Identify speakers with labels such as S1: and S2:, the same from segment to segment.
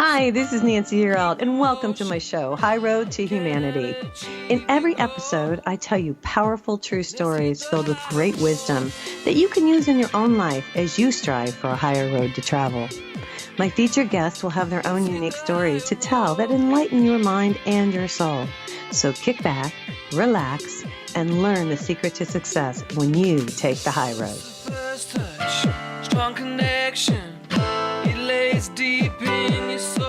S1: Hi, this is Nancy Yearout, and welcome to my show, High Road to Humanity. In every episode, I tell you powerful true stories filled with great wisdom that you can use in your own life as you strive for a higher road to travel. My featured guests will have their own unique stories to tell that enlighten your mind and your soul. So kick back, relax, and learn the secret to success when you take the high road.
S2: First touch, strong connection, it lays deep in your soul.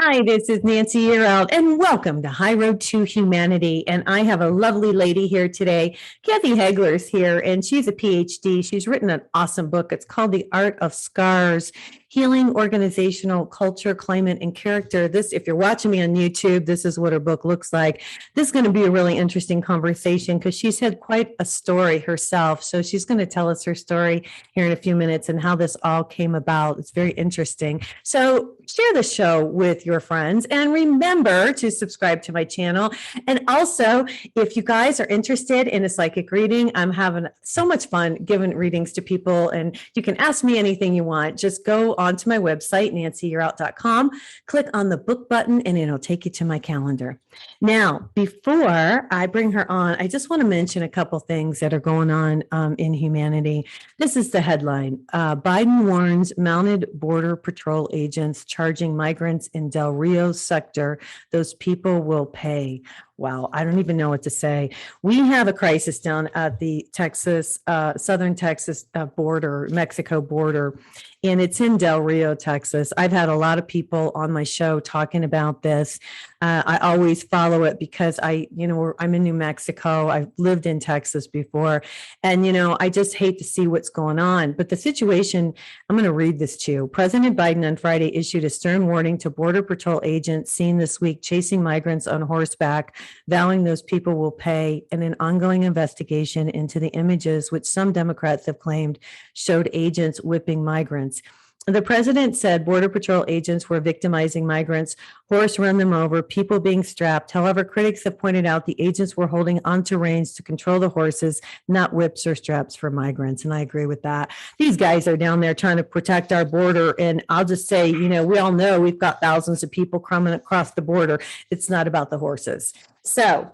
S1: Hi, this is Nancy Yearout, and welcome to High Road to Humanity. And I have a lovely lady here today. Kathy Hagler's here, and she's a PhD. She's written an awesome book. It's called The Art of Scars: Healing Organizational Culture, Climate, and Character. This, if you're watching me on YouTube, this is what her book looks like. This is going to be a really interesting conversation because she's had quite a story herself. So she's going to tell us her story here in a few minutes and how this all came about. It's very interesting. So share the show with your friends and remember to subscribe to my channel. And also, if you guys are interested in a psychic reading, I'm having so much fun giving readings to people, and you can ask me anything you want. Just go onto my website, nancyyearout.com, click on the book button, and it'll take you to my calendar. Now, before I bring her on, I just want to mention a couple things that are going on in humanity. This is the headline. Biden warns mounted border patrol agents charging migrants in Del Rio sector. Those people will pay. Wow, I don't even know what to say. We have a crisis down at the southern Texas border, Mexico border, and it's in Del Rio, Texas. I've had a lot of people on my show talking about this. I always follow it because I'm in New Mexico. I've lived in Texas before, and I just hate to see what's going on. But the situation, I'm going to read this to you. President Biden on Friday issued a stern warning to Border Patrol agents seen this week chasing migrants on horseback, vowing those people will pay, in an ongoing investigation into the images which some Democrats have claimed showed agents whipping migrants. The president said Border Patrol agents were victimizing migrants, horse run them over, people being strapped. However, critics have pointed out the agents were holding onto reins to control the horses, not whips or straps for migrants. And I agree with that. These guys are down there trying to protect our border. And I'll just say, we all know we've got thousands of people coming across the border. It's not about the horses. So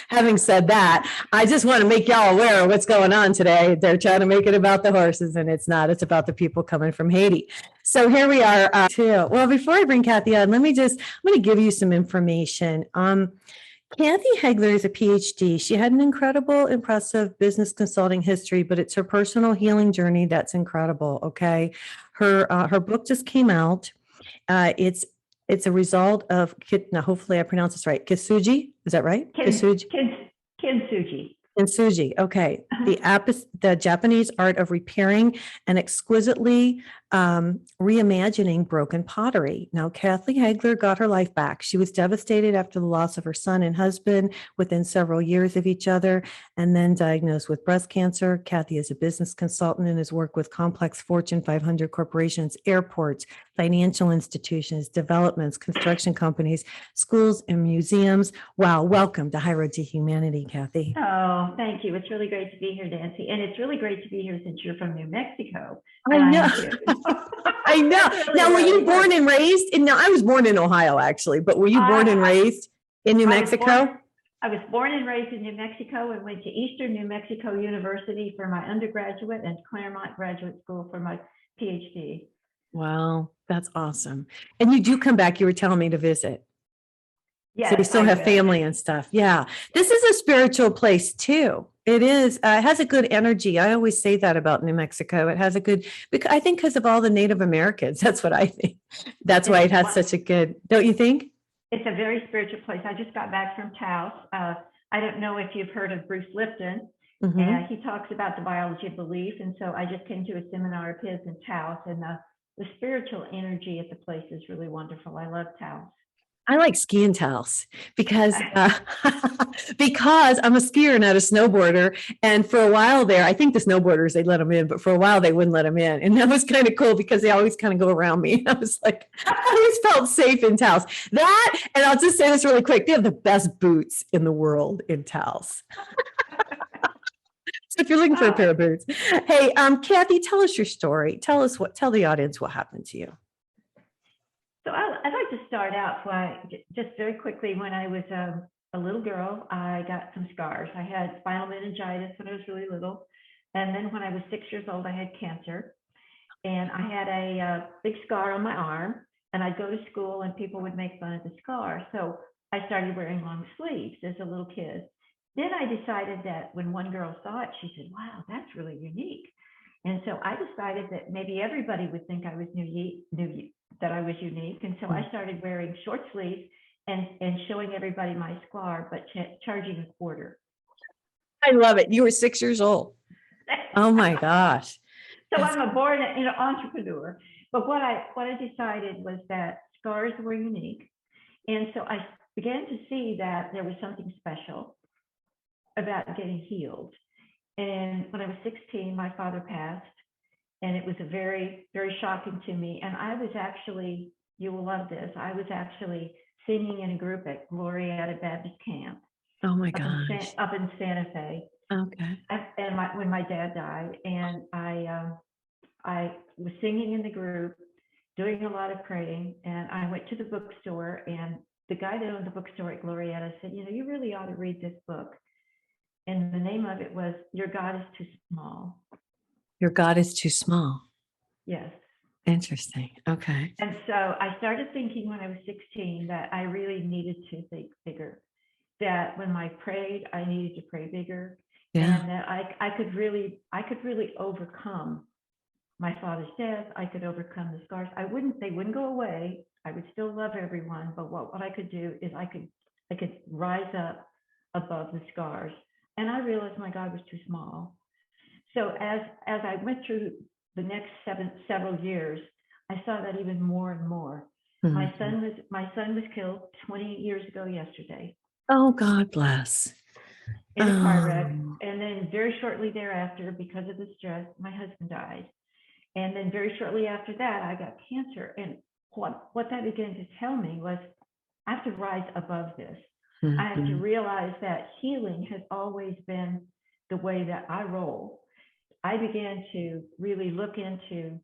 S1: having said that, I just want to make y'all aware of what's going on today. They're trying to make it about the horses, and it's not. It's about the people coming from Haiti. So here we are too. Well, before I bring Kathy on, I'm going to give you some information. Kathy Hagler is a PhD. She had an incredible, impressive business consulting history, but it's her personal healing journey that's incredible. Okay, her book just came out. It's a result of, now hopefully I pronounce this right, kintsugi. Is that right?
S3: Kintsugi.
S1: Kintsugi. Okay. The Japanese art of repairing and exquisitely reimagining broken pottery. Now, Kathy Hagler got her life back. She was devastated after the loss of her son and husband within several years of each other, and then diagnosed with breast cancer. Kathy is a business consultant and has worked with complex Fortune 500 corporations, airports, financial institutions, developments, construction companies, schools, and museums. Wow. Welcome to High Road to Humanity, Kathy.
S3: Oh, thank you. It's really great to be here, Nancy. And it's really great to be here since you're from New Mexico.
S1: I know. I know. Now, were you born and raised? No, I was born in Ohio, actually, but were you born and raised in New Mexico?
S3: I was born and raised in New Mexico and went to Eastern New Mexico University for my undergraduate and Claremont Graduate School for my PhD.
S1: Wow, that's awesome. And you do come back, you were telling me, to visit.
S3: Yes,
S1: so you still have family and stuff. Yeah. This is a spiritual place too. It is. It has a good energy. I always say that about New Mexico. It has a good, I think because of all the Native Americans. That's what I think. That's why it has such a good, don't you think?
S3: It's a very spiritual place. I just got back from Taos. I don't know if you've heard of Bruce Lipton. Mm-hmm. He talks about the biology of belief. And so I just came to a seminar of his in Taos, and the spiritual energy at the place is really wonderful. I love Taos.
S1: I like skiing Taos because because I'm a skier, not a snowboarder. And for a while there, I think the snowboarders, they let them in, but for a while they wouldn't let them in. And that was kind of cool because they always kind of go around me. I was like, I always felt safe in Taos. That, and I'll just say this really quick, they have the best boots in the world in Taos. So if you're looking for a pair of boots, hey, Kathy, tell us your story. Tell the audience what happened to you.
S3: So I'd like to start out by just very quickly. When I was a little girl, I got some scars. I had spinal meningitis when I was really little. And then when I was 6 years old, I had cancer. And I had a big scar on my arm. And I'd go to school and people would make fun of the scar. So I started wearing long sleeves as a little kid. Then I decided that when one girl saw it, she said, wow, that's really unique. And so I decided that maybe everybody would think I was that I was unique. And so I started wearing short sleeves and showing everybody my scar, but charging $0.25.
S1: I love it. You were 6 years old. Oh my gosh.
S3: So I'm a born entrepreneur. But what I decided was that scars were unique. And so I began to see that there was something special about getting healed. And when I was 16, my father passed. And it was a very, very shocking to me. And I was actually, you will love this, I was actually singing in a group at Glorietta Baptist Camp.
S1: Oh my gosh.
S3: Up in Santa Fe.
S1: Okay.
S3: And when my dad died, and I was singing in the group, doing a lot of praying, and I went to the bookstore, and the guy that owned the bookstore at Glorietta said, you really ought to read this book. And the name of it was Your God is Too Small.
S1: Your God is too small.
S3: Yes.
S1: Interesting. Okay.
S3: And so I started thinking when I was 16 that I really needed to think bigger, that when I prayed, I needed to pray bigger.
S1: Yeah.
S3: And that I could really overcome my father's death. I could overcome the scars. They wouldn't go away. I would still love everyone. But what I could do is I could rise up above the scars. And I realized my God was too small. So as I went through the next several years, I saw that even more and more. Mm-hmm. My son was killed 20 years ago yesterday.
S1: Oh, God bless.
S3: In a car wreck. And then very shortly thereafter, because of the stress, my husband died. And then very shortly after that, I got cancer. And what that began to tell me was I have to rise above this. Mm-hmm. I have to realize that healing has always been the way that I roll. I began to really look into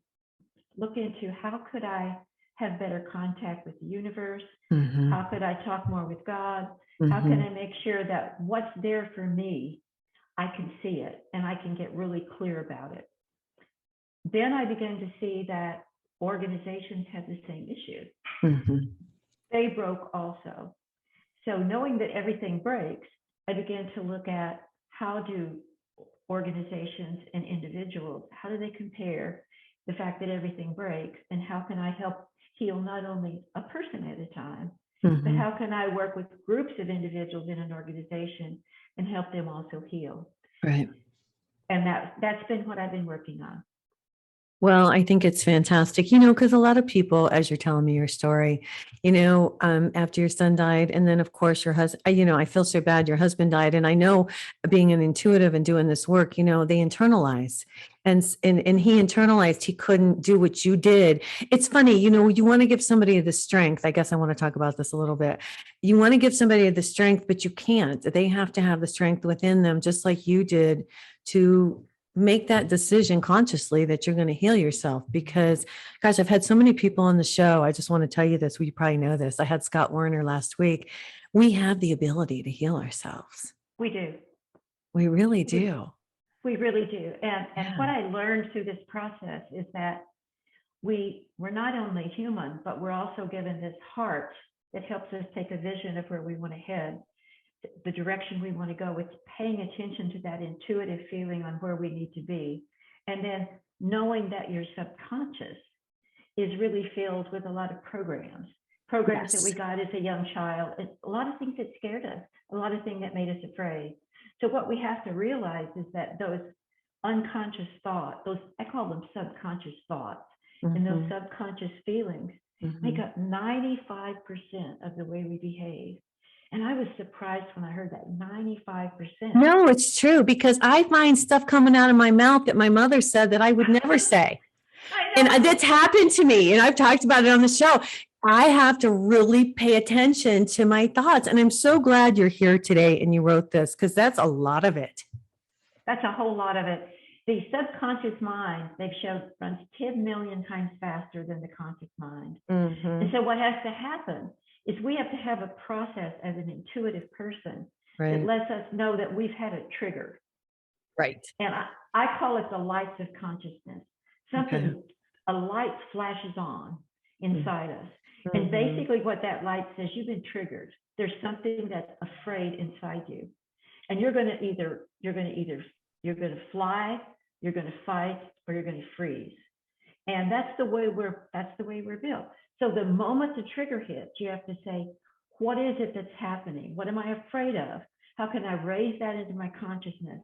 S3: how could I have better contact with the universe? Mm-hmm. How could I talk more with God? Mm-hmm. How can I make sure that what's there for me, I can see it and I can get really clear about it? Then I began to see that organizations have the same issue. Mm-hmm. They broke also. So knowing that everything breaks, I began to look at how do organizations and individuals, how do they compare the fact that everything breaks, and how can I help heal not only a person at a time, mm-hmm. but how can I work with groups of individuals in an organization and help them also heal? Right. And that's been what I've been working on.
S1: Well, I think it's fantastic, because a lot of people, as you're telling me your story, after your son died, and then of course your husband, I feel so bad your husband died. And I know being an intuitive and doing this work, they internalize and he internalized, he couldn't do what you did. It's funny, you want to give somebody the strength. I guess I want to talk about this a little bit. You want to give somebody the strength, but you can't. They have to have the strength within them, just like you did, to make that decision consciously that you're going to heal yourself. Because gosh, I've had so many people on the show. I just want to tell you this. You probably know this. I had Scott Werner last week. We have the ability to heal ourselves.
S3: We do.
S1: We really do.
S3: We really do. And what I learned through this process is that we're not only human, but we're also given this heart that helps us take a vision of where we want to head, the direction we want to go. It's paying attention to that intuitive feeling on where we need to be. And then knowing that your subconscious is really filled with a lot of programs yes. that we got as a young child, and a lot of things that scared us, a lot of things that made us afraid. So what we have to realize is that those unconscious thoughts, I call them subconscious thoughts, mm-hmm. and those subconscious feelings mm-hmm. make up 95% of the way we behave. And I was surprised when I heard that 95%.
S1: No, it's true, because I find stuff coming out of my mouth that my mother said that I would never say. And that's happened to me. And I've talked about it on the show. I have to really pay attention to my thoughts. And I'm so glad you're here today and you wrote this, because that's a lot of it.
S3: That's a whole lot of it. The subconscious mind, they've shown, runs 10 million times faster than the conscious mind. And so what has to happen is we have to have a process as an intuitive person that lets us know that we've had a trigger.
S1: Right.
S3: And I call it the lights of consciousness. Something, a light flashes on inside us. And basically what that light says, you've been triggered. There's something that's afraid inside you. And you're going to fly, you're going to fight, or you're going to freeze. And that's the way we're built. So the moment the trigger hits, you have to say, what is it that's happening? What am I afraid of? How can I raise that into my consciousness,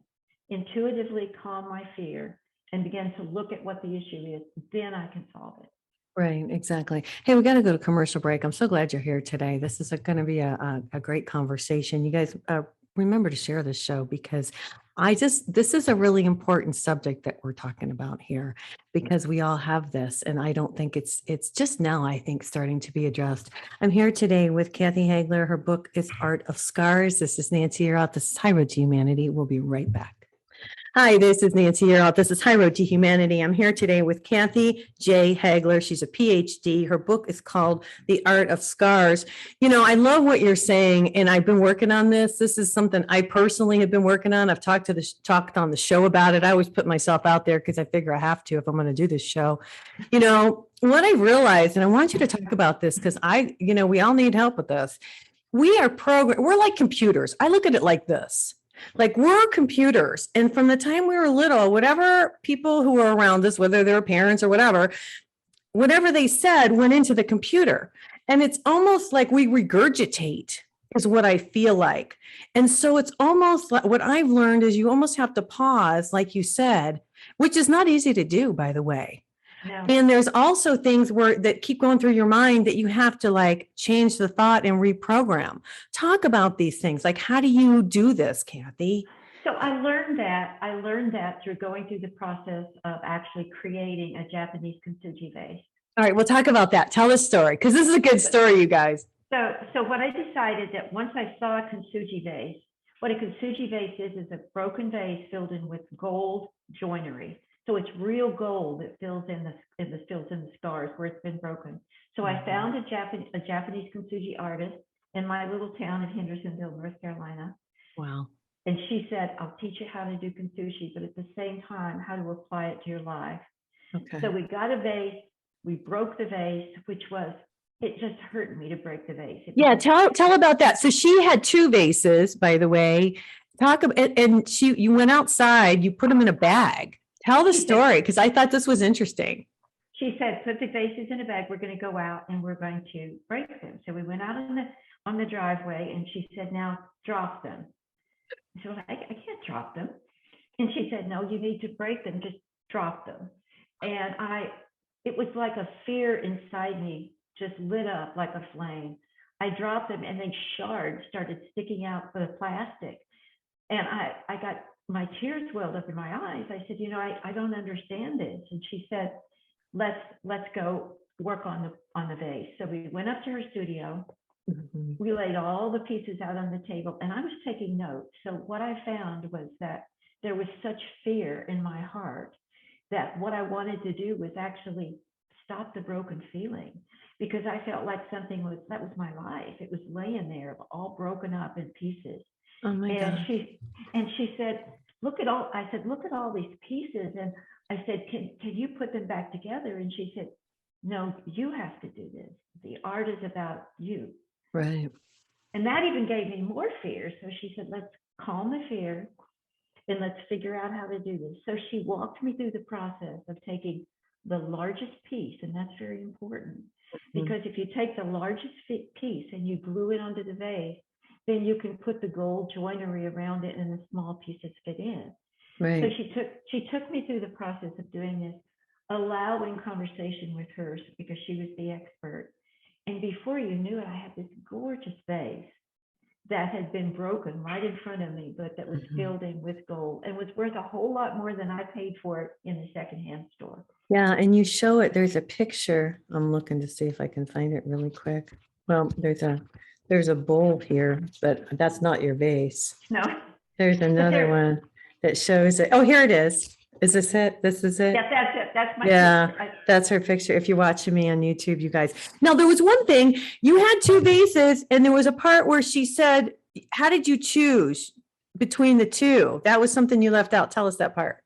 S3: intuitively calm my fear, and begin to look at what the issue is? Then I can solve it.
S1: Right, exactly. Hey, we got to go to commercial break. I'm so glad you're here today. This is going to be a great conversation. You guys remember to share this show, because this is a really important subject that we're talking about here, because we all have this. And I don't think it's just now, I think, starting to be addressed. I'm here today with Kathy Hagler. Her book is Art of Scars. This is Nancy Yearout. This is High Road to Humanity. We'll be right back. Hi, this is Nancy Yearout. This is High Road to Humanity. I'm here today with Kathy J. Hagler. She's a PhD. Her book is called The Art of Scars. You know, I love what you're saying, and I've been working on this. This is something I personally have been working on. I've talked on the show about it. I always put myself out there because I figure I have to if I'm going to do this show. You know, what I realized, and I want you to talk about this because we all need help with this. We are we're like computers. I look at it like this. Like, we're computers. And from the time we were little, whatever people who were around us, whether they're parents or whatever they said went into the computer. And it's almost like we regurgitate, is what I feel like. And so it's almost like, what I've learned is you almost have to pause, like you said, which is not easy to do, by the way. No. And there's also things that keep going through your mind that you have to like change the thought and reprogram. Talk about these things. Like, how do you do this, Kathy?
S3: So I learned that through going through the process of actually creating a Japanese kintsugi vase.
S1: All right, we'll talk about that. Tell a story, because this is a good story, you guys.
S3: So what I decided that once I saw a kintsugi vase, what a kintsugi vase is a broken vase filled in with gold joinery. So it's real gold that fills in the scars where it's been broken. So I found a Japanese kintsugi artist in my little town of Hendersonville, North Carolina.
S1: Wow.
S3: And she said, I'll teach you how to do kintsugi, but at the same time, how to apply it to your life. Okay. So we got a vase, we broke the vase, it just hurt me to break the vase.
S1: Tell about that. So she had two vases, by the way. You went outside, you put them in a bag. Tell the story, because I thought this was interesting.
S3: She said, put the vases in a bag. We're going to go out and we're going to break them. So we went out on the driveway, and she said, now drop them. So I can't drop them. And she said, no, you need to break them. Just drop them. And it was like a fear inside me just lit up like a flame. I dropped them, and then shards started sticking out of the plastic. And I got, my tears welled up in my eyes. I said, I don't understand this. And she said, let's go work on the vase. So we went up to her studio. Mm-hmm. We laid all the pieces out on the table, and I was taking notes. So what I found was that there was such fear in my heart that what I wanted to do was actually stop the broken feeling, because I felt like that was my life. It was laying there all broken up in pieces. Oh my God. And she said, look at all these pieces. And I said, can you put them back together? And she said, no, you have to do this. The art is about you.
S1: Right.
S3: And that even gave me more fear. So she said, let's calm the fear and let's figure out how to do this. So she walked me through the process of taking the largest piece. And that's very important, because if you take the largest piece and you glue it onto the vase, then you can put the gold joinery around it and the small pieces fit in. Right. So she took me through the process of doing this, allowing conversation with her, because she was the expert. And before you knew it, I had this gorgeous vase that had been broken right in front of me, but that was filled in with gold and was worth a whole lot more than I paid for it in the secondhand store.
S1: Yeah, and you show it. There's a picture. I'm looking to see if I can find it really quick. Well, there's a bowl here, but that's not your vase.
S3: No.
S1: There's another one. It shows it. Oh, here it is. Is this it? This is it?
S3: Yes, that's it. That's my
S1: Yeah,
S3: picture.
S1: that's her picture. If you're watching me on YouTube, you guys. Now, there was one thing, you had two vases, and there was a part where she said, how did you choose between the two? That was something you left out. Tell us that part.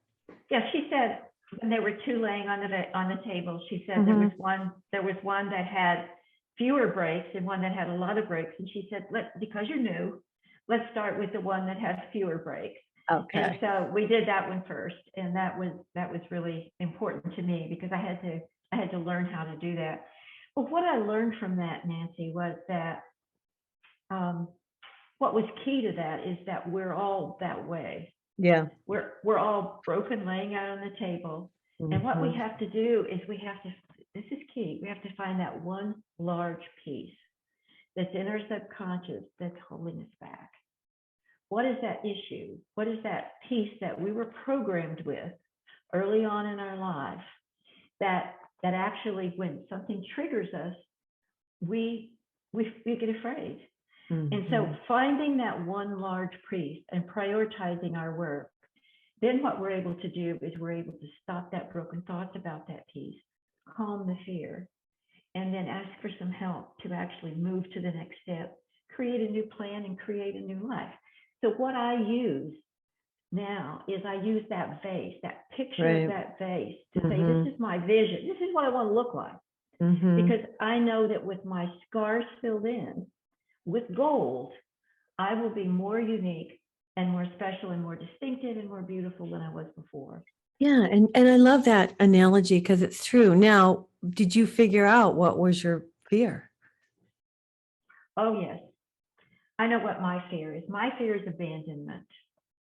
S3: Yeah, she said when there were two laying on the table, she said there was one that had fewer breaks and one that had a lot of breaks. And she said, because you're new, let's start with the one that has fewer breaks.
S1: Okay.
S3: And so we did that one first, and that was really important to me because I had to learn how to do that. Well, what I learned from that, Nancy, was that what was key to that is that we're all that way.
S1: Yeah.
S3: We're all broken, laying out on the table, and what we have to do is this is key. We have to find that one large piece that's in our subconscious that's holding us back. What is that issue? What is that piece that we were programmed with early on in our life that actually, when something triggers us, we get afraid. And so finding that one large piece and prioritizing our work, then what we're able to do is we're able to stop that broken thoughts about that piece, calm the fear, and then ask for some help to actually move to the next step, create a new plan, and create a new life. So what I use now is I use that vase, that picture of that vase to say, this is my vision. This is what I want to look like. Because I know that with my scars filled in with gold, I will be more unique and more special and more distinctive and more beautiful than I was before.
S1: Yeah. And I love that analogy because it's true. Now, did you figure out what was your fear?
S3: Oh, yes. I know what my fear is. My fear is abandonment.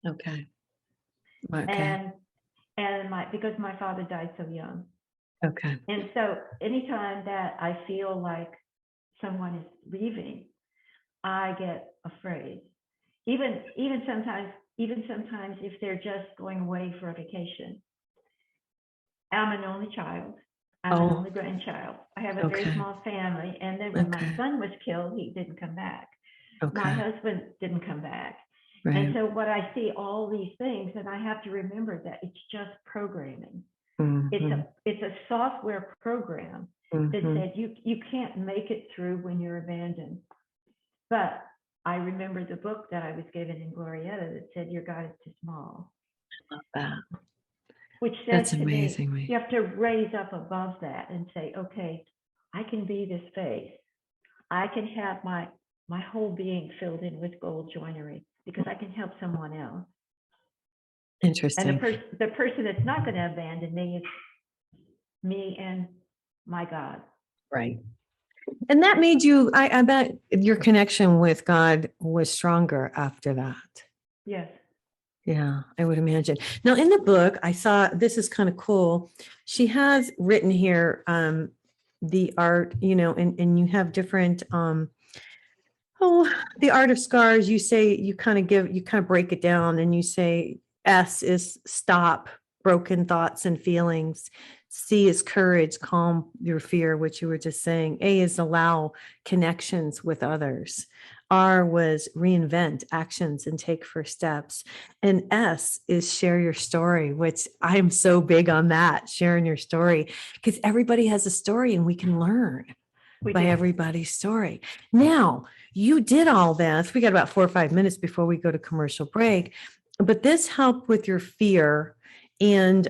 S1: Okay.
S3: And because my father died so young.
S1: Okay.
S3: And so anytime that I feel like someone is leaving, I get afraid. Even sometimes if they're just going away for a vacation. I'm an only child. I'm an only grandchild. I have a very small family. And then when my son was killed, he didn't come back. My husband didn't come back. Right. And so what I see all these things, and I have to remember that it's just programming. It's a software program that said you can't make it through when you're abandoned. But I remember the book that I was given in Glorietta that said your God is too small.
S1: I love that.
S3: Which says to me, you have to raise up above that and say, okay, I can be this face. I can have my whole being filled in with gold joinery because I can help someone else.
S1: Interesting.
S3: And the person that's not going to abandon me is me and my God.
S1: Right. And that made you, I bet your connection with God was stronger after that.
S3: Yes.
S1: Yeah, I would imagine. Now, in the book, I saw, this is kind of cool. She has written here the art, and you have different, the art of scars. You say, you kind of break it down and you say, S is stop broken thoughts and feelings. C is courage, calm your fear, which you were just saying. A is allow connections with others. R was reinvent actions and take first steps. And S is share your story, which I'm so big on that, sharing your story, because everybody has a story and we can learn by everybody's story. Now, you did all this. We got about 4 or 5 minutes before we go to commercial break, but this helped with your fear. And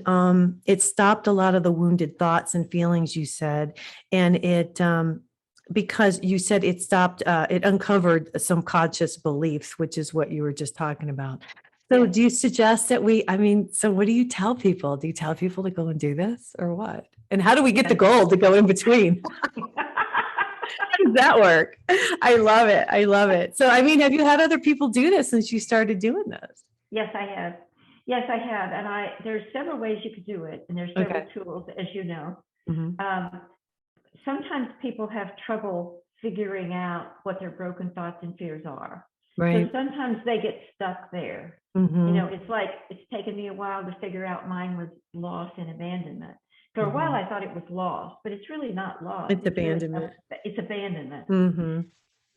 S1: it stopped a lot of the wounded thoughts and feelings, you said. And it, because you said it stopped, it uncovered some conscious beliefs, which is what you were just talking about. So do you suggest that so what do you tell people? Do you tell people to go and do this or what? And how do we get the gold to go in between? How does that work? I love it. I love it. So, have you had other people do this since you started doing this?
S3: Yes, I have. Yes, I have. And there's several ways you could do it. And there's several tools, as you know. Sometimes people have trouble figuring out what their broken thoughts and fears are. Right. So sometimes they get stuck there. It's like, it's taken me a while to figure out mine was loss and abandonment. For a while, I thought it was loss, but it's really not loss.
S1: It's abandonment.
S3: It's abandonment.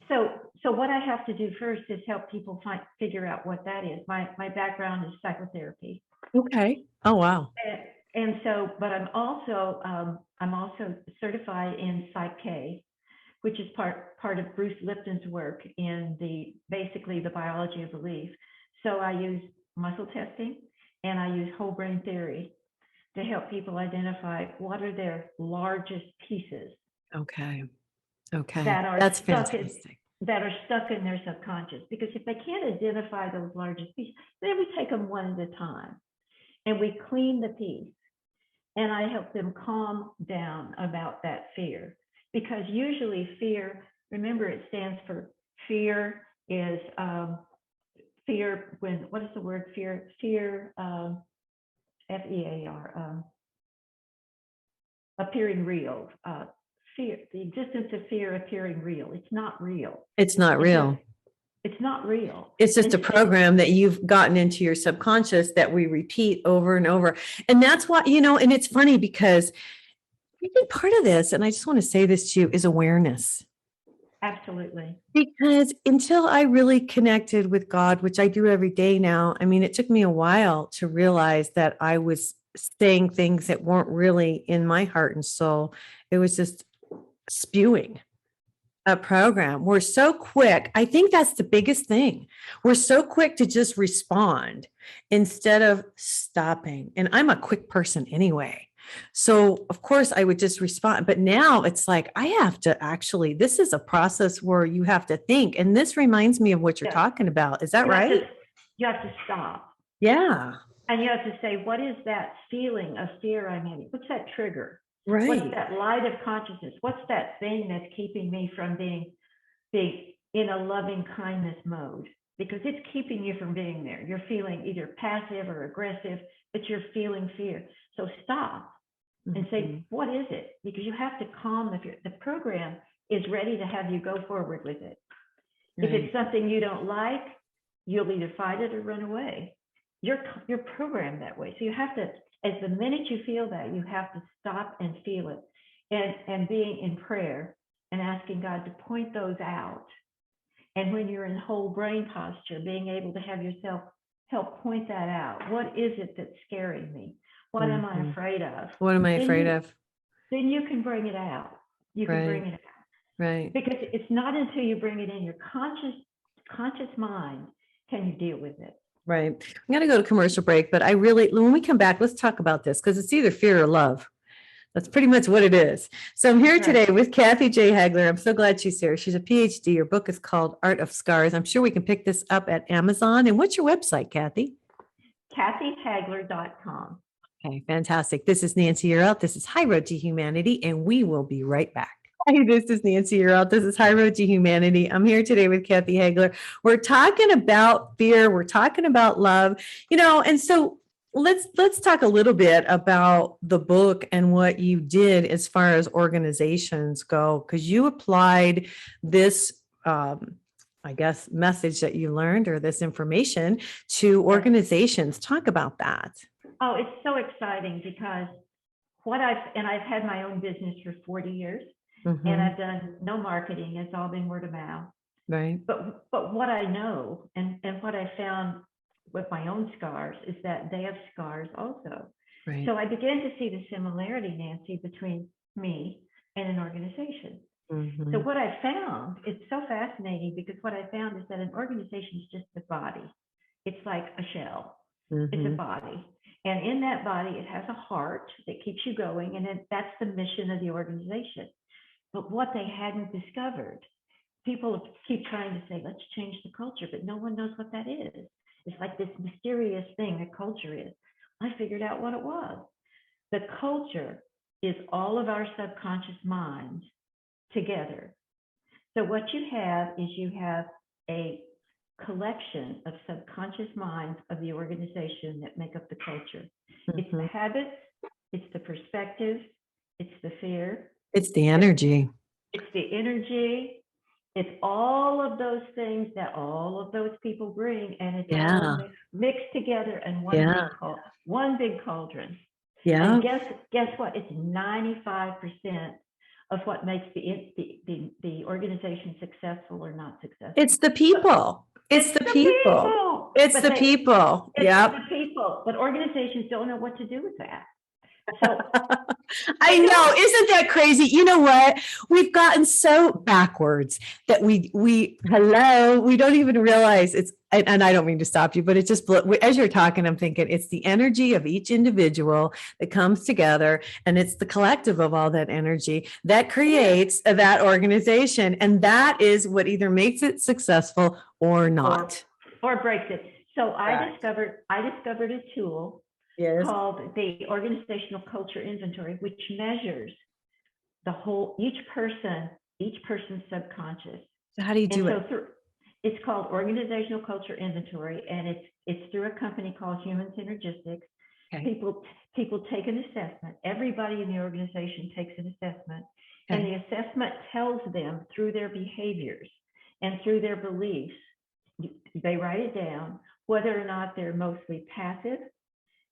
S3: So So what I have to do first is help people figure out what that is. My background is psychotherapy.
S1: Okay. Oh, wow.
S3: And so, but I'm also certified in Psych K, which is part of Bruce Lipton's work in basically the biology of belief. So I use muscle testing and I use whole brain theory to help people identify what are their largest pieces.
S1: Okay. Okay.
S3: That are
S1: That's
S3: stuck
S1: fantastic.
S3: that are stuck in their subconscious. Because if they can't identify those largest pieces, then we take them one at a time and we clean the piece. And I help them calm down about that fear. Because usually fear, remember, it stands for fear is fear when, what is the word fear? Fear, F-E-A-R, appearing real. Fear, the existence of fear appearing real. It's not real.
S1: It's not real.
S3: It's not real.
S1: It's just a program that you've gotten into your subconscious that we repeat over and over. And that's why, and it's funny because I think part of this, and I just want to say this to you, is awareness.
S3: Absolutely.
S1: Because until I really connected with God, which I do every day now, I mean, it took me a while to realize that I was saying things that weren't really in my heart and soul. It was just spewing a program. We're so quick. I think that's the biggest thing. We're so quick to just respond instead of stopping. And I'm a quick person anyway. So of course I would just respond. But now it's like, I have to actually, this is a process where you have to think. And this reminds me of what you're talking about. Is that right?
S3: You have to stop.
S1: Yeah.
S3: And you have to say, what is that feeling of fear I'm having? What's that trigger?
S1: Right.
S3: What's that light of consciousness? What's that thing that's keeping me from being in a loving kindness mode? Because it's keeping you from being there. You're feeling either passive or aggressive, but you're feeling fear. So stop and say, what is it? Because you have to calm the fear. The program is ready to have you go forward with it. If it's something you don't like, you'll either fight it or run away. You're programmed that way. So you have to, as the minute you feel that, you have to stop and feel it, and being in prayer and asking God to point those out. And when you're in whole brain posture, being able to have yourself help point that out. What is it that's scaring me? What am I afraid of?
S1: What am I afraid of?
S3: Then you can bring it out. You can bring it out.
S1: Right.
S3: Because it's not until you bring it in your conscious mind can you deal with it.
S1: Right. I'm going to go to commercial break, but when we come back, let's talk about this because it's either fear or love. That's pretty much what it is. So I'm here today with Kathy J. Hagler. I'm so glad she's here. She's a PhD. Her book is called Art of Scars. I'm sure we can pick this up at Amazon. And what's your website, Kathy?
S3: KathyHagler.com.
S1: Okay, fantastic. This is Nancy Yearout. This is High Road to Humanity, and we will be right back. Hi, this is Nancy Yearout. This is High Road to Humanity. I'm here today with Kathy Hagler. We're talking about fear. We're talking about love, and so let's talk a little bit about the book and what you did as far as organizations go, because you applied this, I guess, message that you learned or this information to organizations. Talk about that.
S3: Oh, it's so exciting because I've had my own business for 40 years. And I've done no marketing. It's all been word of mouth.
S1: Right.
S3: But what I know and what I found with my own scars is that they have scars also.
S1: Right.
S3: So I began to see the similarity, Nancy, between me and an organization. So what I found, it's so fascinating because what I found is that an organization is just a body. It's like a shell. It's a body. And in that body, it has a heart that keeps you going. And that's the mission of the organization. But what they hadn't discovered, people keep trying to say, let's change the culture, but no one knows what that is. It's like this mysterious thing that culture is. I figured out what it was. The culture is all of our subconscious minds together. So what you have is you have a collection of subconscious minds of the organization that make up the culture. It's the habits, it's the perspective, it's the fear.
S1: It's the energy.
S3: It's the energy. It's all of those things that all of those people bring, and it's all mixed together in one big cauldron.
S1: Yeah.
S3: And guess what? It's 95% of what makes the organization successful or not successful.
S1: It's the people. It's the people. It's the people.
S3: It's the people, but organizations don't know what to do with that. So
S1: I know, isn't that crazy? You know what? We've gotten so backwards that we don't even realize it's, and I don't mean to stop you, but it just, as you're talking, I'm thinking it's the energy of each individual that comes together, and it's the collective of all that energy that creates that organization. And that is what either makes it successful or not.
S3: Or breaks it. So I discovered a tool called the Organizational Culture Inventory, which measures each person's subconscious.
S1: So how do you do it?
S3: It's called Organizational Culture Inventory, and it's through a company called Human Synergistics. Okay. People take an assessment. Everybody in the organization takes an assessment, and the assessment tells them through their behaviors and through their beliefs. They write it down whether or not they're mostly passive,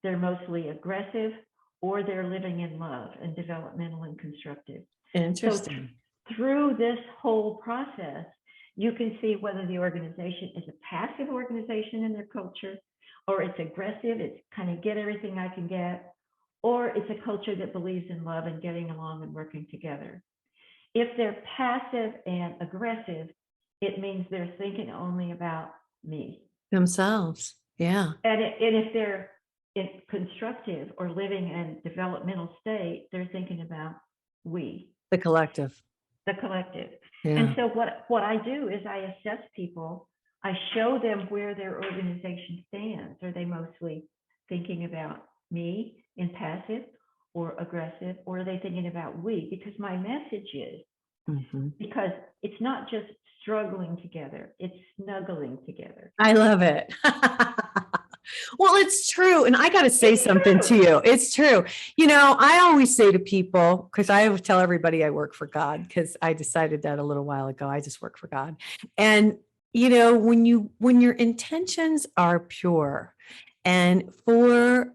S3: they're mostly aggressive, or they're living in love and developmental and constructive.
S1: Interesting.
S3: So through this whole process, you can see whether the organization is a passive organization in their culture, or it's aggressive, it's kind of get everything I can get, or it's a culture that believes in love and getting along and working together. If they're passive and aggressive, it means they're thinking only about me.
S1: Themselves. Yeah.
S3: And if they're constructive or living in developmental state, they're thinking about we.
S1: The collective.
S3: The collective.
S1: Yeah.
S3: And so what I do is I assess people. I show them where their organization stands. Are they mostly thinking about me in passive or aggressive, or are they thinking about we? Because my message is, because it's not just struggling together, it's snuggling together.
S1: I love it. Well, it's true. And I got to say something to you. It's true. You know, I always say to people, because I always tell everybody I work for God, because I decided that a little while ago. I just work for God. And, you know, when your intentions are pure and for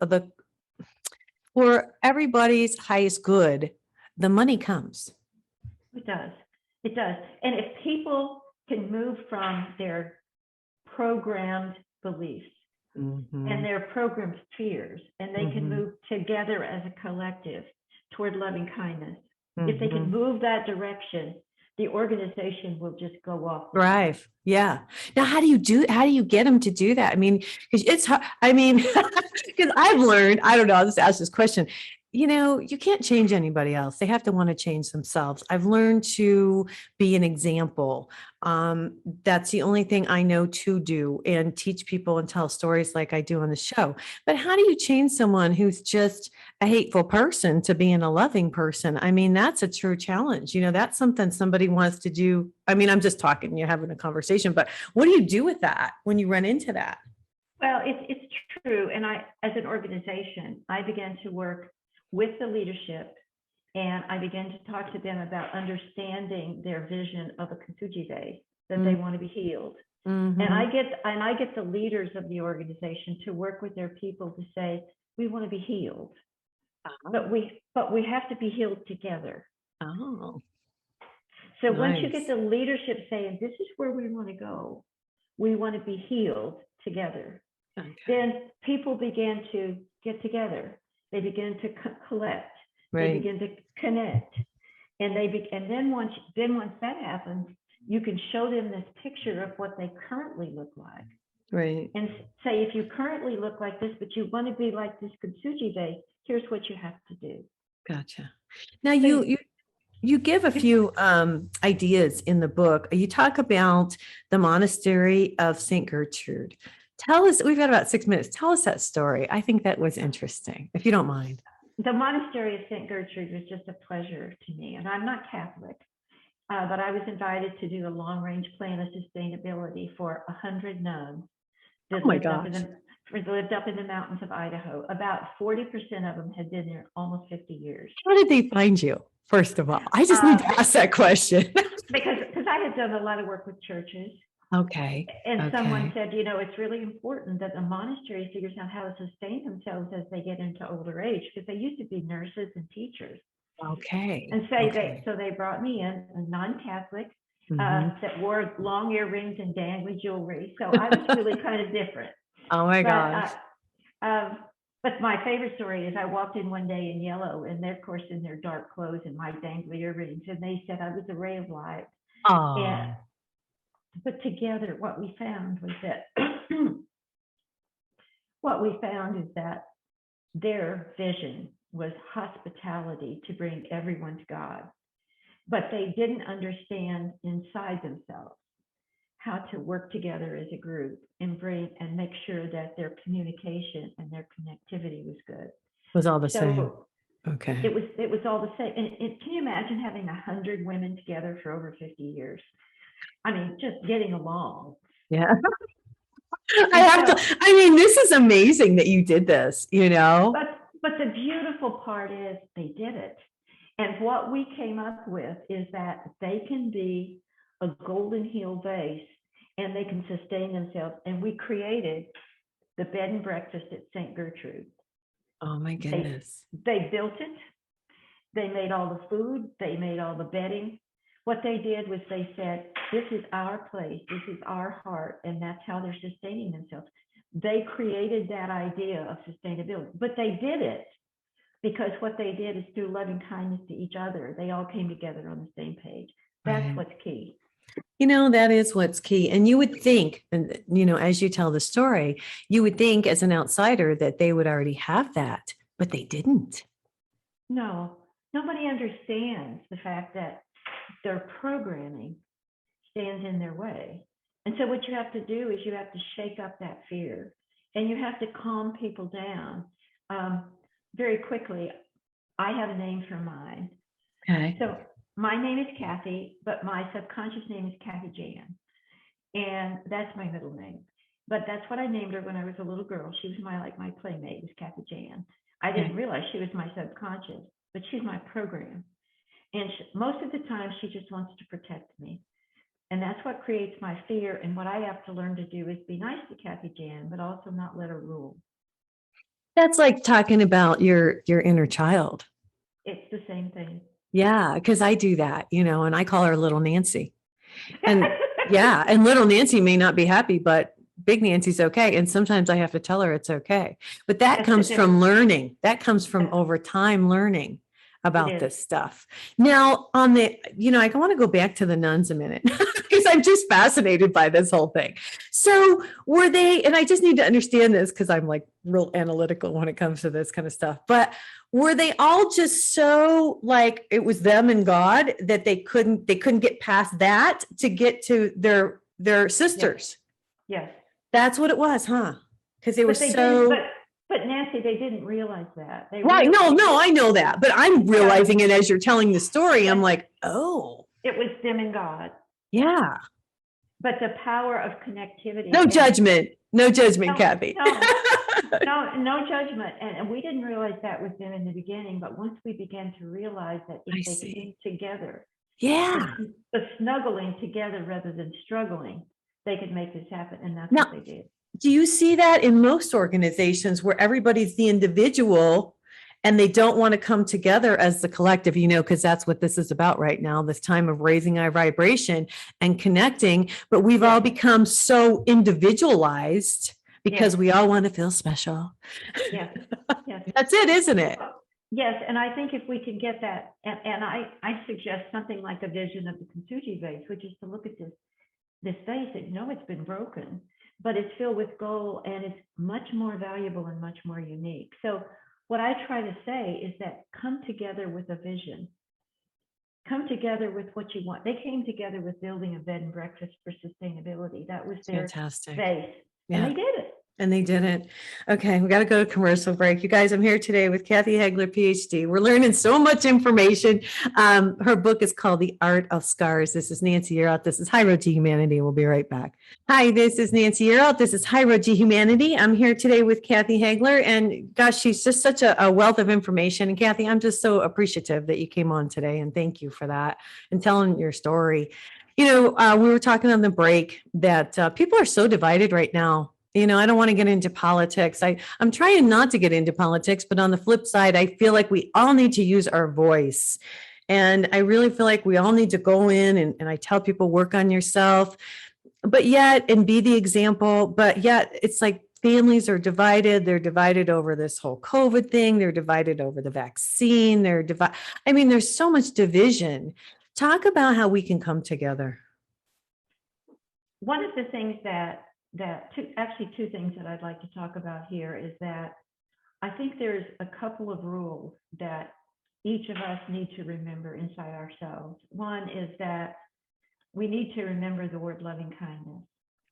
S1: everybody's highest good, the money comes.
S3: It does. It does. And if people can move from their programmed beliefs and their programmed fears, and they can move together as a collective toward loving kindness, if they can move that direction, the organization will just go off.
S1: Thrive. Yeah. Now, how do you get them to do that? I mean, because it's hard. I mean, because I've learned, I don't know, I'll just ask this question. You know, you can't change anybody else. They have to want to change themselves. I've learned to be an example. That's the only thing I know to do, and teach people and tell stories like I do on the show. But how do you change someone who's just a hateful person to being a loving person? I mean, that's a true challenge. You know, that's something somebody wants to do. I mean, I'm just talking, you're having a conversation, but what do you do with that when you run into that?
S3: Well, it's true. And as an organization, I began to work with the leadership, and I began to talk to them about understanding their vision of a kintsugi day, that they want to be healed. And I get the leaders of the organization to work with their people to say, we want to be healed, but we have to be healed together.
S1: Oh,
S3: so nice. Once you get the leadership saying, this is where we want to go, we want to be healed together, then people began to get together. They begin to collect. They begin to connect, and then once that happens, you can show them this picture of what they currently look like.
S1: Right.
S3: And say, if you currently look like this, but you want to be like this kintsugi day, here's what you have to do.
S1: Gotcha. Now you give a few ideas in the book. You talk about the Monastery of St. Gertrud. Tell us, we've got about 6 minutes. Tell us that story. I think that was interesting, if you don't mind.
S3: The Monastery of St. Gertrud was just a pleasure to me. And I'm not Catholic, but I was invited to do a long-range plan of sustainability for 100 nuns that lived up in the mountains of Idaho. About 40% of them had been there almost 50 years.
S1: How did they find you, first of all? I just need to ask that question.
S3: because I had done a lot of work with churches.
S1: Okay.
S3: And someone said, you know, it's really important that the monastery figures out how to sustain themselves as they get into older age, because they used to be nurses and teachers.
S1: Okay.
S3: And say
S1: Okay.
S3: so they brought me in, a non-Catholic,
S1: Mhm.
S3: that wore long earrings and dangly jewelry. So I was really kind of different.
S1: Oh my
S3: But
S1: gosh.
S3: but my favorite story is I walked in one day in yellow, and they're of course in their dark clothes and my dangly earrings, and they said I was a ray of light. And
S1: Oh,
S3: but together, what we found was that what we found is that their vision was hospitality to bring everyone to God, but they didn't understand inside themselves how to work together as a group and bring and make sure that their communication and their connectivity was good.
S1: was all the same.
S3: So
S1: Okay.
S3: it was all the same. And can you imagine having 100 women together for over 50 years? I mean, just getting along.
S1: Yeah. I
S3: And
S1: have
S3: so,
S1: to, I mean, this is amazing that you did this, you know?
S3: but the beautiful part is they did it. And what we came up with is that they can be a golden heel vase and they can sustain themselves. And we created the bed and breakfast at St. Gertrude.
S1: Oh my goodness.
S3: They built it. They made all the food. They made all the bedding. What they did was they said, this is our place. This is our heart. And that's how they're sustaining themselves. They created that idea of sustainability, but they did it because what they did is through loving kindness to each other. They all came together on the same page. That's
S1: Right.
S3: what's key.
S1: You know, that is what's key. And you would think, and you know, as you tell the story, you would think as an outsider that they would already have that, but they didn't.
S3: No, nobody understands the fact that their programming stands in their way. And so what you have to do is you have to shake up that fear and you have to calm people down. Very quickly, I have a name for mine.
S1: Okay.
S3: So my name is Kathy, but my subconscious name is Kathy Jan. And that's my middle name. But that's what I named her when I was a little girl. She was my playmate, was Kathy Jan. I didn't realize she was my subconscious, but she's my program. And most of the time, she just wants to protect me. And that's what creates my fear. And what I have to learn to do is be nice to Kathy Jan, but also not let her rule.
S1: That's like talking about your inner child.
S3: It's the same thing.
S1: Yeah, because I do that, you know, and I call her little Nancy. And yeah, and little Nancy may not be happy, but big Nancy's okay. And sometimes I have to tell her it's okay. But that comes from learning. That comes from over time learning about this stuff. Now, on the, you know, I want to go back to the nuns a minute because I'm just fascinated by this whole thing. So were they, and I just need to understand this because I'm like real analytical when it comes to this kind of stuff, but were they all just so like it was them and God that they couldn't get past that to get to their sisters?
S3: Yes.
S1: That's what it was, huh? Because they were so.
S3: But Nancy, they didn't realize that.
S1: Right. No, I know that, but I'm realizing it as you're telling the story. I'm like, oh.
S3: It was them and God.
S1: Yeah.
S3: But the power of connectivity.
S1: No judgment. No judgment, Kathy.
S3: No judgment. And we didn't realize that with them in the beginning, but once we began to realize that if they came together, the snuggling together rather than struggling, they could make this happen. And that's what they did.
S1: Do you see that in most organizations where everybody's the individual and they don't want to come together as the collective, you know, because that's what this is about right now, this time of raising our vibration and connecting. But we've all become so individualized because we all want to feel special.
S3: Yes.
S1: That's it, isn't it?
S3: Yes. And I think if we can get that, and I suggest something like a vision of the kintsugi vase, which is to look at this vase and know it's been broken, but it's filled with gold and it's much more valuable and much more unique. So what I try to say is that come together with a vision. Come together with what you want. They came together with building a bed and breakfast for sustainability. That was their base. And they did it.
S1: And they didn't. Okay, we got to go to commercial break. You guys, I'm here today with Kathy Hagler, PhD. We're learning so much information. Her book is called The Art of Scars. This is Nancy Yearout. This is High Road to Humanity. We'll be right back. Hi, this is Nancy Yearout. This is High Road to Humanity. I'm here today with Kathy Hagler. And gosh, she's just such a wealth of information. And Kathy, I'm just so appreciative that you came on today. And thank you for that and telling your story. You know, we were talking on the break that people are so divided right now I don't want to get into politics. I'm trying not to get into politics, but on the flip side, I feel like we all need to use our voice. And I really feel like we all need to go in and I tell people, work on yourself, but yet, and be the example, but yet it's like families are divided. They're divided over this whole COVID thing. They're divided over the vaccine. There's so much division. Talk about how we can come together.
S3: One of the things two things that I'd like to talk about here is that I think there's a couple of rules that each of us need to remember inside ourselves. One is that we need to remember the word loving kindness.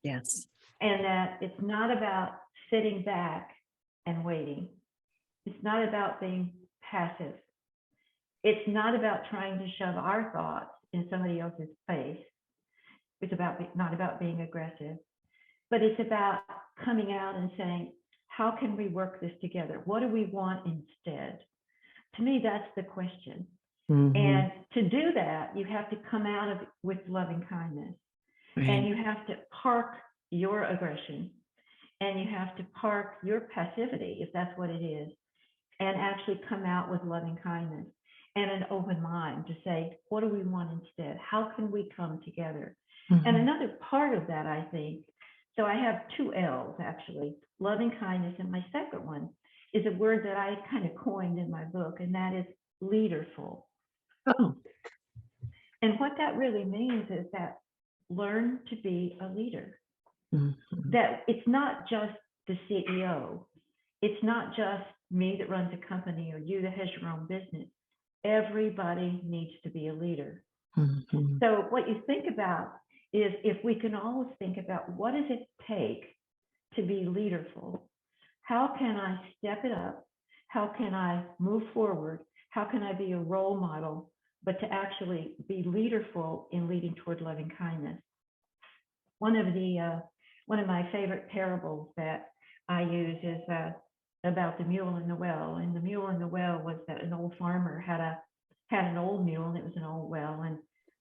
S1: Yes.
S3: And that it's not about sitting back and waiting. It's not about being passive. It's not about trying to shove our thoughts in somebody else's face. It's not about being aggressive, but it's about coming out and saying, how can we work this together? What do we want instead? To me, that's the question. Mm-hmm. And to do that, you have to come out of it with loving kindness. Right. And you have to park your aggression, and you have to park your passivity, if that's what it is, and actually come out with loving kindness and an open mind to say, what do we want instead? How can we come together? Mm-hmm. And another part of that, I think, so I have 2 L's actually, loving kindness, and my second one is a word that I kind of coined in my book, and that is leaderful. Oh. And what that really means is that learn to be a leader. Mm-hmm. That it's not just the CEO. It's not just me that runs a company or you that has your own business. Everybody needs to be a leader. Mm-hmm. So what you think about is, if we can always think about, what does it take to be leaderful? How can I step it up? How can I move forward? How can I be a role model, but to actually be leaderful in leading toward loving kindness? One of my favorite parables that I use is about the mule and the well. And the mule and the well was that an old farmer had an old mule, and it was an old well, and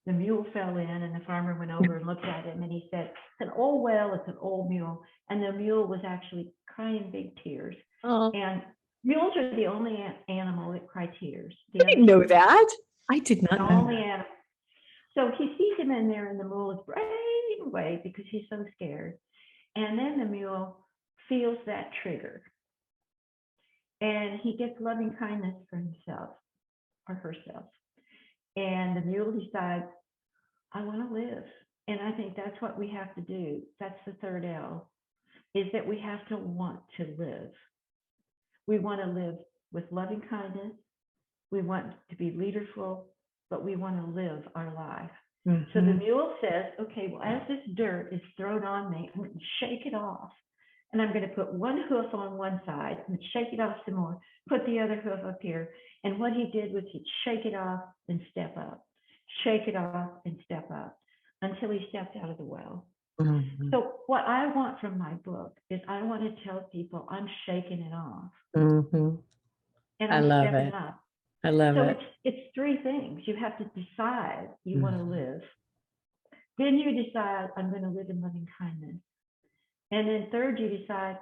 S3: the mule fell in, and the farmer went over and looked at him, and he said, it's an old well, it's an old mule. And the mule was actually crying big tears. Oh. And mules are the only animal that cry tears.
S1: I didn't know that. I did not know
S3: only that. Animal. So he sees him in there, and the mule is breaking away because he's so scared. And then the mule feels that trigger, and he gets loving kindness for himself or herself. And the mule decides, I want to live. And I think that's what we have to do. That's the third L, is that we have to want to live. We want to live with loving kindness. We want to be leaderful, but we want to live our life. Mm-hmm. So the mule says, okay, well, as this dirt is thrown on me, I'm going to shake it off. And I'm going to put one hoof on one side and shake it off some more, put the other hoof up here. And what he did was he'd shake it off and step up, shake it off and step up until he stepped out of the well. Mm-hmm. So what I want from my book is, I want to tell people I'm shaking it off. Mm-hmm. And I'm stepping up.
S1: I love it.
S3: So it's 3 things. You have to decide you want to live. Then you decide, I'm going to live in loving kindness. And then third, you decide,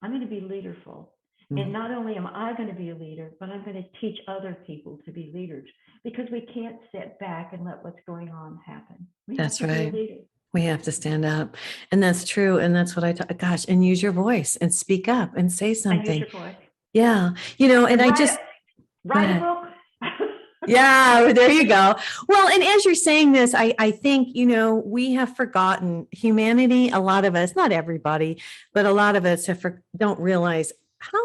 S3: I'm going to be leaderful. Mm-hmm. And not only am I going to be a leader, but I'm going to teach other people to be leaders, because we can't sit back and let what's going on happen.
S1: That's right. We have to stand up. And that's true. And that's what and use your voice and speak up and say something.
S3: And use your voice.
S1: Yeah. And
S3: write a book.
S1: Yeah, there you go. Well, and as you're saying this, I think, we have forgotten humanity. A lot of us, not everybody, but a lot of us don't realize how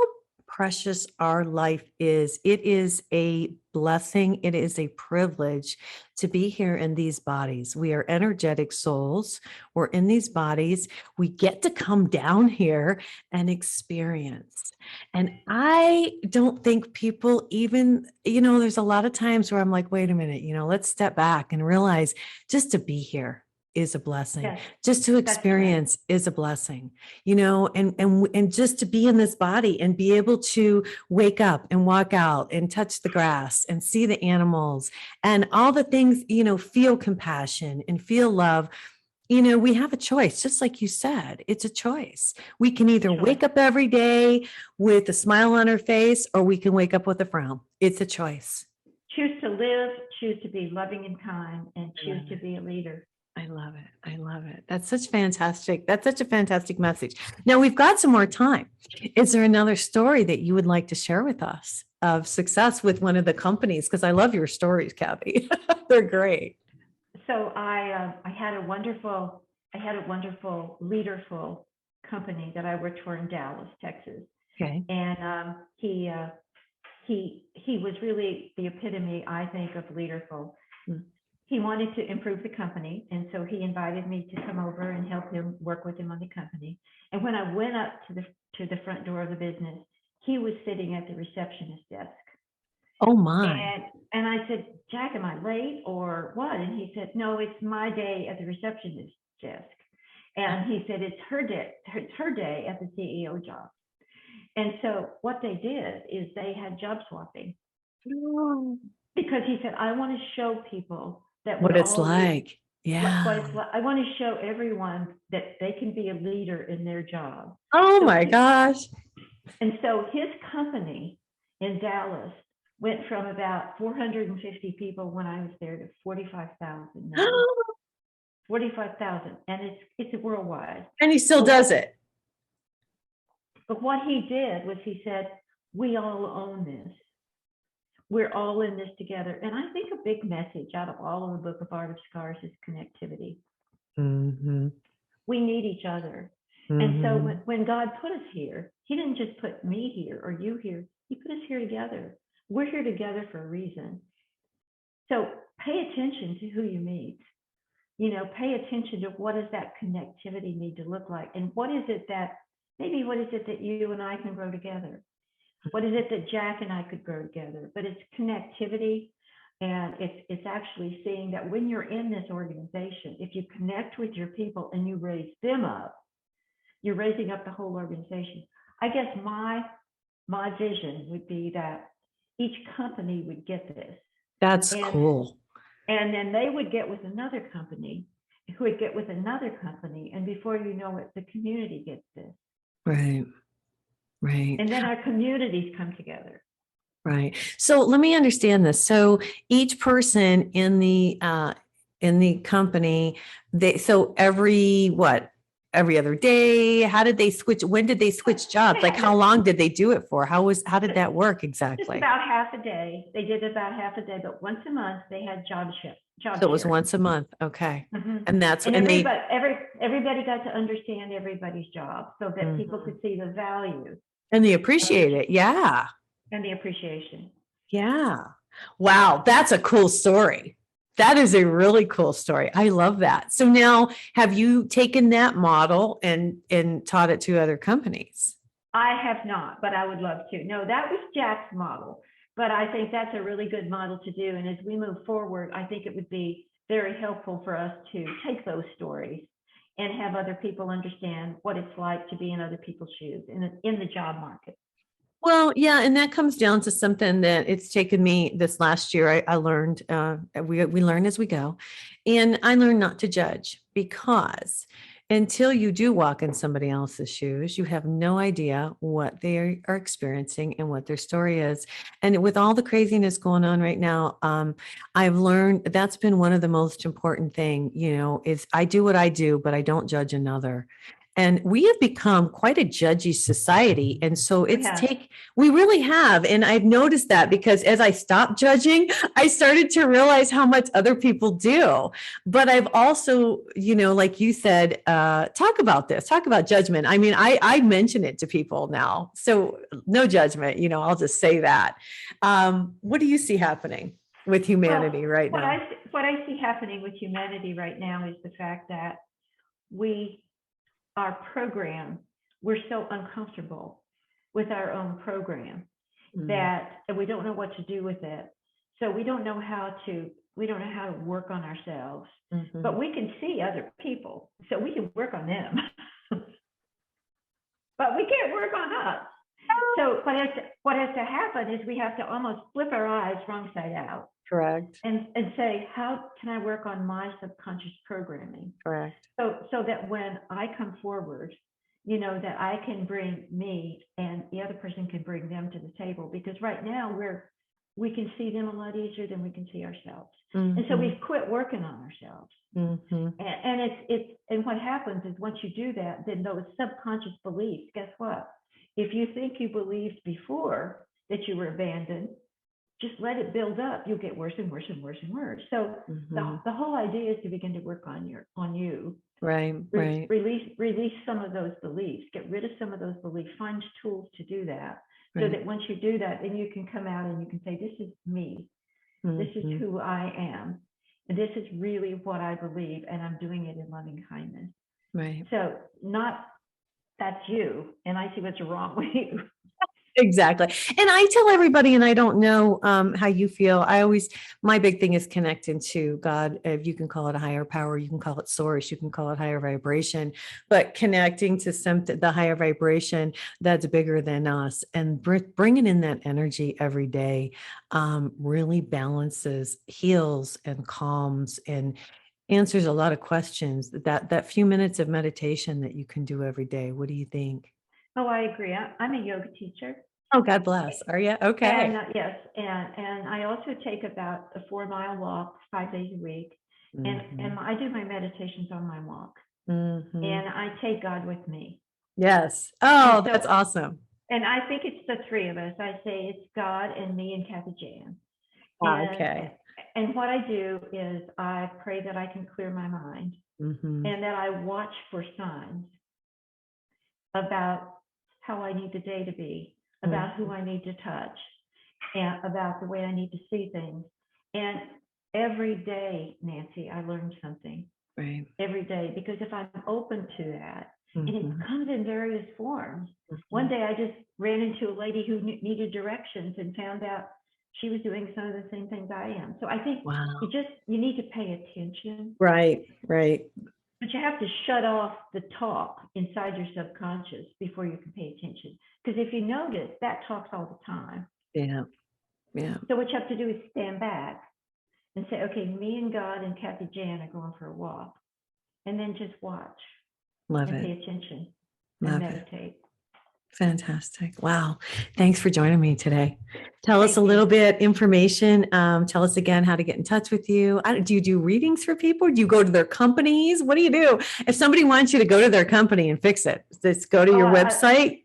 S1: precious our life is. It is a blessing. It is a privilege to be here in these bodies. We are energetic souls. We're in these bodies. We get to come down here and experience. And I don't think people even, there's a lot of times where I'm like, wait a minute, let's step back and realize just to be here is a blessing. Yes, just to experience is a blessing, and just to be in this body and be able to wake up and walk out and touch the grass and see the animals and all the things, feel compassion and feel love. we have a choice, just like you said, it's a choice. We can either
S3: Choice.
S1: wake up every day with a smile on our face, or we can wake up with a frown. It's a choice.
S3: Choose to live, choose to be loving and kind, and choose
S1: love
S3: to
S1: it.
S3: be a leader.
S1: I love it. I love it. That's such a fantastic message. Now we've got some more time. Is there another story that you would like to share with us of success with one of the companies? Because I love your stories, Kathy. They're great.
S3: So I had a wonderful leaderful company that I worked for in Dallas, Texas,
S1: Okay.
S3: and he was really the epitome, I think, of leaderful. He wanted to improve the company, and so he invited me to come over and help him work with him on the company. And when I went up to the front door of the business, he was sitting at the receptionist desk.
S1: Oh my.
S3: And I said, Jack, am I late or what? And he said, no, it's my day at the receptionist desk. And he said, it's her day at the CEO job. And so what they did is they had job swapping, because he said, I want to show people that
S1: What it's like. Yeah.
S3: what it's like. I want to show everyone that they can be a leader in their job.
S1: Oh
S3: So
S1: my gosh.
S3: And so his company in Dallas went from about 450 people when I was there to 45,000 now. 45,000, and it's worldwide.
S1: And he still does it.
S3: But what he did was he said, we all own this. We're all in this together. And I think a big message out of all of the Book of Art of Scars is connectivity.
S1: Mm-hmm.
S3: We need each other. And so when God put us here, he didn't just put me here or you here. He put us here together. We're here together for a reason. So pay attention to who you meet. Pay attention to what does that connectivity need to look like, and what is it that you and I can grow together? What is it that Jack and I could grow together? But it's connectivity, and it's actually seeing that when you're in this organization, if you connect with your people and you raise them up, you're raising up the whole organization. I guess my vision would be that each company would get this.
S1: That's cool.
S3: And then they would get with another company, who would get with another company. And before you know it, the community gets this.
S1: Right. Right.
S3: And then our communities come together.
S1: Right. So let me understand this. So each person in the company, every other day, how did they switch? When did they switch jobs? Like how long did they do it for? How did that work exactly?
S3: Just about half a day. They did about half a day, but once a month they had job shifts.
S1: So it was once a month. Okay. And that's
S3: everybody got to understand everybody's job so that people could see the value.
S1: And they appreciate it. Yeah.
S3: And the appreciation.
S1: Yeah. Wow. That's a cool story. That is a really cool story. I love that. So now, have you taken that model and taught it to other companies?
S3: I have not, but I would love to. No, that was Jack's model, but I think that's a really good model to do. And as we move forward, I think it would be very helpful for us to take those stories and have other people understand what it's like to be in other people's shoes in the job market.
S1: Well, yeah, and that comes down to something that it's taken me this last year. I learned, we learn as we go, and I learned not to judge, because until you do walk in somebody else's shoes, you have no idea what they are experiencing and what their story is. And with all the craziness going on right now, I've learned that's been one of the most important thing, is I do what I do, but I don't judge another. And we have become quite a judgy society. And so we really have. And I've noticed that, because as I stopped judging, I started to realize how much other people do. But I've also, like you said, talk about judgment. I mean, I mention it to people now. So no judgment, I'll just say that. What do you see happening with humanity right now?
S3: What I see happening with humanity right now is the fact that our program, we're so uncomfortable with our own program that we don't know what to do with it. So we don't know how to work on ourselves, but we can see other people, so we can work on them. But we can't work on us. So what has to happen is we have to almost flip our eyes wrong side out.
S1: Correct.
S3: And say, how can I work on my subconscious programming?
S1: Correct.
S3: So that when I come forward, that I can bring me and the other person can bring them to the table. Because right now we can see them a lot easier than we can see ourselves.
S1: Mm-hmm.
S3: And so we've quit working on ourselves.
S1: Mm-hmm.
S3: And what happens is once you do that, then those subconscious beliefs, guess what? If you think you believed before that you were abandoned, just let it build up. You'll get worse and worse and worse and worse. So the whole idea is to begin to work on you.
S1: Right. Right.
S3: Release some of those beliefs. Get rid of some of those beliefs. Find tools to do that. So that once you do that, then you can come out and you can say, this is me. Mm-hmm. This is who I am. And this is really what I believe. And I'm doing it in loving kindness. Right. So that's you. And I see what's wrong with you.
S1: Exactly. And I tell everybody, and I don't know how you feel. My big thing is connecting to God. If you can call it a higher power, you can call it source, you can call it higher vibration, but connecting to the higher vibration that's bigger than us and bringing in that energy every day really balances, heals, and calms and answers a lot of questions. That few minutes of meditation that you can do every day. What do you think?
S3: Oh, I agree. I'm a yoga teacher.
S1: Oh, God bless. Are you? Okay.
S3: And, yes. And I also take about a 4-mile walk 5 days a week. Mm-hmm. And I do my meditations on my walk. Mm-hmm. And I take God with me. Yes. Oh, that's awesome. And I think it's the three of us. I say it's God and me and Kathy Jan. Okay. And what I do is I pray that I can clear my mind and that I watch for signs about how I need the day to be, about who I need to touch, and about the way I need to see things. And every day, Nancy, I learn something. Right. Every day, because if I'm open to that, and it comes in various forms. One day I just ran into a lady who needed directions and found out she was doing some of the same things I am. So I think you need to pay attention. Right, right. But you have to shut off the talk inside your subconscious before you can pay attention. Because if you notice, that talks all the time. Yeah, yeah. So what you have to do is stand back and say, okay, me and God and Kathy Jan are going for a walk. And then just watch. Love and it. Pay attention and meditate. Fantastic. Wow. Thanks for joining me today. Tell us a little bit information. Tell us again how to get in touch with you. Do you do readings for people? Do you go to their companies? What do you do? If somebody wants you to go to their company and fix it, just go to your website.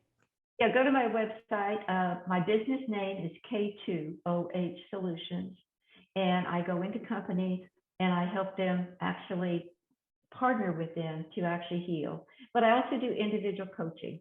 S3: Yeah, go to my website. My business name is K2OH Solutions. And I go into companies and I help them actually partner with them to actually heal. But I also do individual coaching.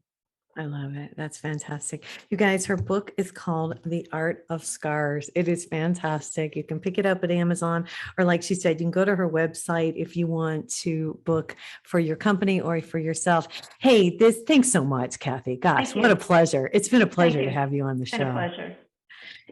S3: I love it. That's fantastic. You guys, her book is called The Art of Scars. It is fantastic. You can pick it up at Amazon, or like she said, you can go to her website if you want to book for your company or for yourself. Hey, thanks so much, Kathy. Gosh, what a pleasure. It's been a pleasure to have you on the show. It's been a pleasure.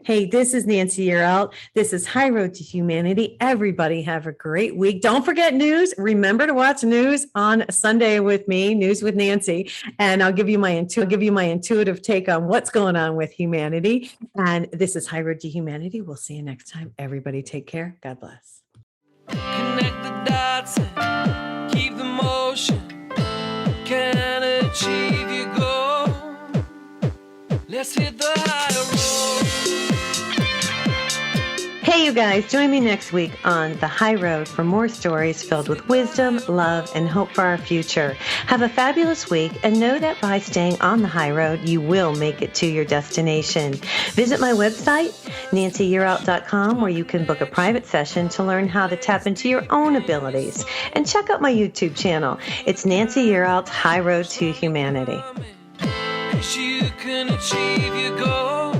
S3: Hey, this is Nancy Yearout. This is High Road to Humanity. Everybody have a great week. Don't forget news. Remember to watch news on Sunday with me, News with Nancy, and I'll give you my intuitive take on what's going on with humanity. And this is High Road to Humanity. We'll see you next time. Everybody take care. God bless.
S2: Connect the dots and keep the motion. Can achieve your goal. Let's hit the high road.
S1: Hey, you guys, join me next week on The High Road for more stories filled with wisdom, love, and hope for our future. Have a fabulous week and know that by staying on the high road, you will make it to your destination. Visit my website, nancyyearout.com, where you can book a private session to learn how to tap into your own abilities. And check out my YouTube channel. It's Nancy Yearout's High Road to Humanity.
S2: You can achieve your goal.